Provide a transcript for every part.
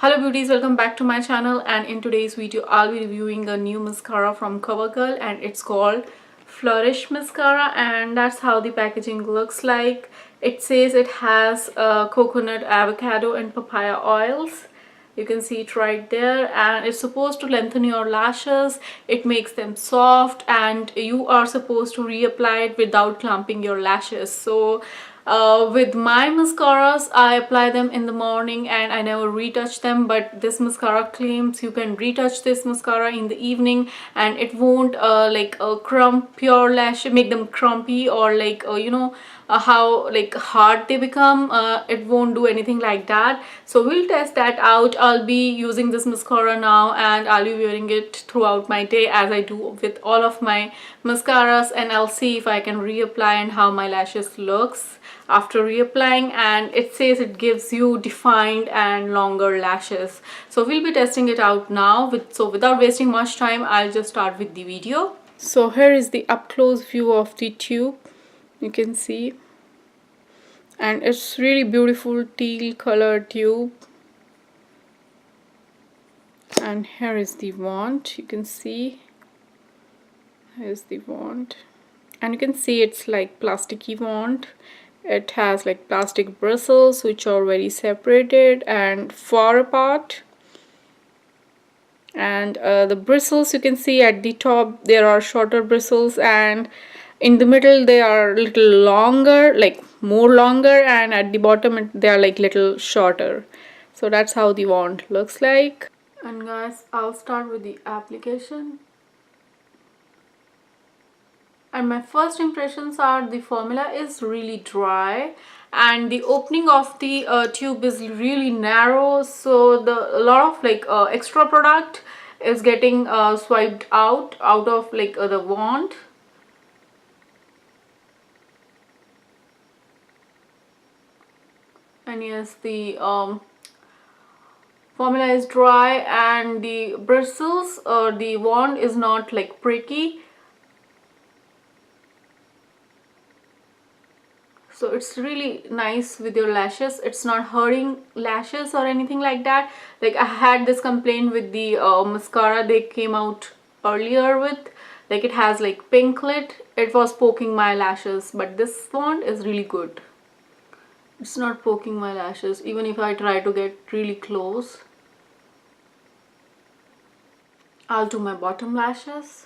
Hello beauties, welcome back to my channel, and in today's video I'll be reviewing a new mascara from Covergirl and it's called Flourish mascara, and that's how the packaging looks like. It says it has coconut, avocado and papaya oils. You can see it right there, and it's supposed to lengthen your lashes. It makes them soft and you are supposed to reapply it without clumping your lashes. So with my mascaras, I apply them in the morning and I never retouch them, but this mascara claims you can retouch this mascara in the evening and it won't crump your lash, make them crumpy, or how hard they become. It won't do anything like that. So we'll test that out. I'll be using this mascara now and I'll be wearing it throughout my day as I do with all of my mascaras, and I'll see if I can reapply and how my lashes looks after reapplying. And it says it gives you defined and longer lashes, so we'll be testing it out now. So without wasting much time, I'll just start with the video. So here is the up close view of the tube, you can see, and it's really beautiful teal color tube. And here is the wand, you can see, here's the wand, and you can see it's like plasticky wand. It has like plastic bristles which are very separated and far apart, and the bristles, you can see at the top there are shorter bristles, and in the middle they are little longer, like more longer, and at the bottom they are like little shorter. So that's how the wand looks like. And guys, I'll start with the application. And my first impressions are the formula is really dry and the opening of the tube is really narrow, so a lot of extra product is getting swiped out of the wand. And yes, the formula is dry and the bristles or the wand is not like pricky. So it's really nice with your lashes. It's not hurting lashes or anything like that. Like I had this complaint with the mascara they came out earlier with. Like it has like pink lid. It was poking my lashes, but this wand is really good. It's not poking my lashes even if I try to get really close. I'll do my bottom lashes.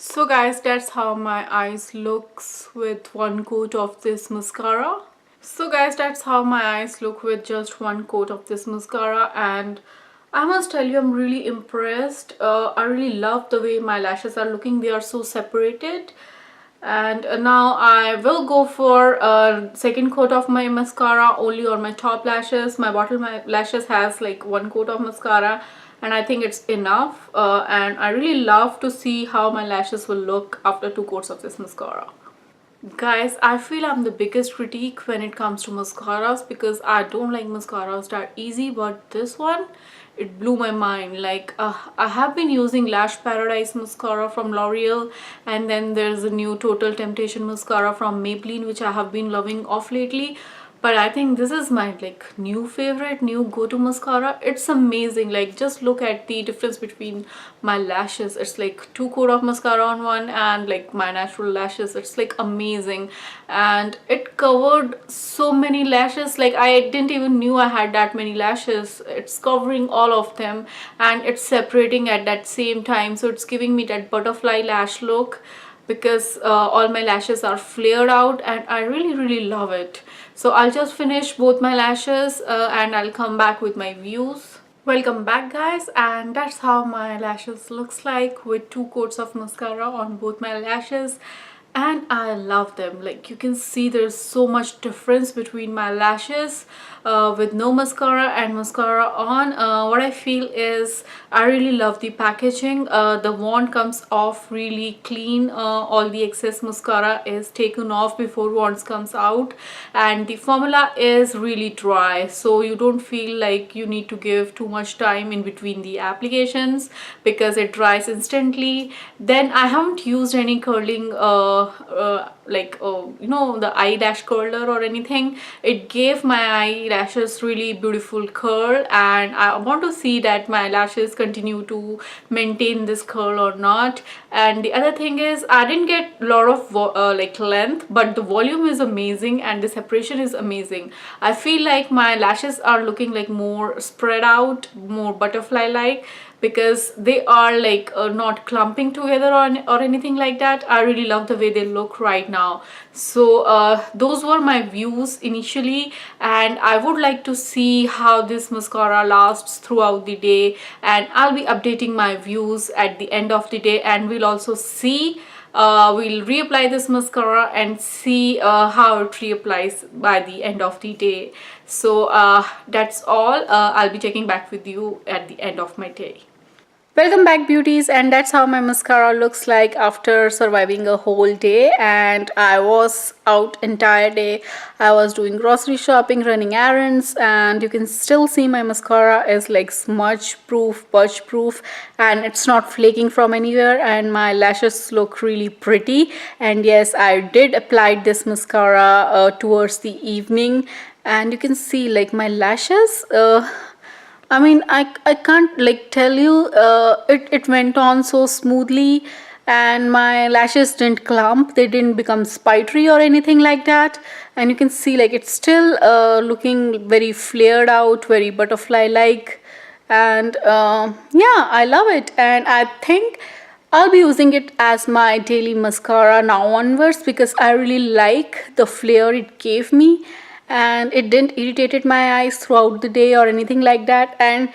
So guys, that's how my eyes looks with one coat of this mascara. So guys, that's how my eyes look with just one coat of this mascara, and I must tell you, I'm really impressed. I really love the way my lashes are looking. They are so separated. And now I will go for a second coat of my mascara only on my top lashes. My bottom lashes has like one coat of mascara and I think it's enough, and I really love to see how my lashes will look after 2 coats of this mascara. Guys, I feel I'm the biggest critique when it comes to mascaras because I don't like mascaras that easy, but this one, it blew my mind. Like I have been using Lash Paradise mascara from L'Oreal, and then there's a new Total Temptation mascara from Maybelline which I have been loving off lately. But I think this is my like new favorite, new go-to mascara. It's amazing. Like just look at the difference between my lashes. It's like 2 coat of mascara on one and like my natural lashes. It's like amazing, and it covered so many lashes. Like I didn't even knew I had that many lashes. It's covering all of them and it's separating at that same time, so it's giving me that butterfly lash look because all my lashes are flared out, and I really love it. So I'll just finish both my lashes and I'll come back with my views. Welcome back guys, and that's how my lashes looks like with 2 coats of mascara on both my lashes, and I love them. Like you can see there's so much difference between my lashes with no mascara and mascara on. What I feel is I really love the packaging. The wand comes off really clean. All the excess mascara is taken off before wand comes out, and the formula is really dry, so you don't feel like you need to give too much time in between the applications because it dries instantly. Then I haven't used any curling the eyelash curler or anything. It gave my eyelashes really beautiful curl, and I want to see that my lashes continue to maintain this curl or not. And the other thing is, I didn't get a lot of length, but the volume is amazing and the separation is amazing. I feel like my lashes are looking like more spread out, more butterfly like, because they are like not clumping together or anything like that. I really love the way they look right now. So those were my views initially, and I would like to see how this mascara lasts throughout the day, and I'll be updating my views at the end of the day. And we'll also see, we'll reapply this mascara and see how it reapplies by the end of the day. So that's all. I'll be checking back with you at the end of my day. Welcome back, beauties, and that's how my mascara looks like after surviving a whole day. And I was out entire day. I was doing grocery shopping, running errands, and you can still see my mascara is like smudge proof, budge proof, and it's not flaking from anywhere, and my lashes look really pretty. And yes, I did apply this mascara towards the evening, and you can see like my lashes, I mean, I can't like tell you, it went on so smoothly, and my lashes didn't clump, they didn't become spidery or anything like that. And you can see like it's still looking very flared out, very butterfly like. And yeah, I love it, and I think I'll be using it as my daily mascara now onwards, because I really like the flare it gave me, and it didn't irritated my eyes throughout the day or anything like that. And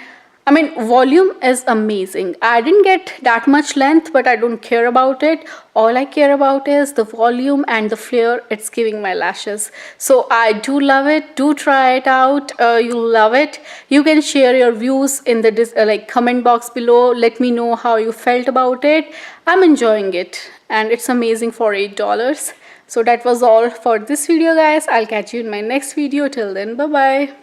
I mean, volume is amazing. I didn't get that much length, but I don't care about it. All I care about is the volume and the flare it's giving my lashes. So I do love it. Do try it out. You'll love it. You can share your views in the comment box below. Let me know how you felt about it. I'm enjoying it, and it's amazing for $8. So that was all for this video, guys. I'll catch you in my next video. Till then, bye bye.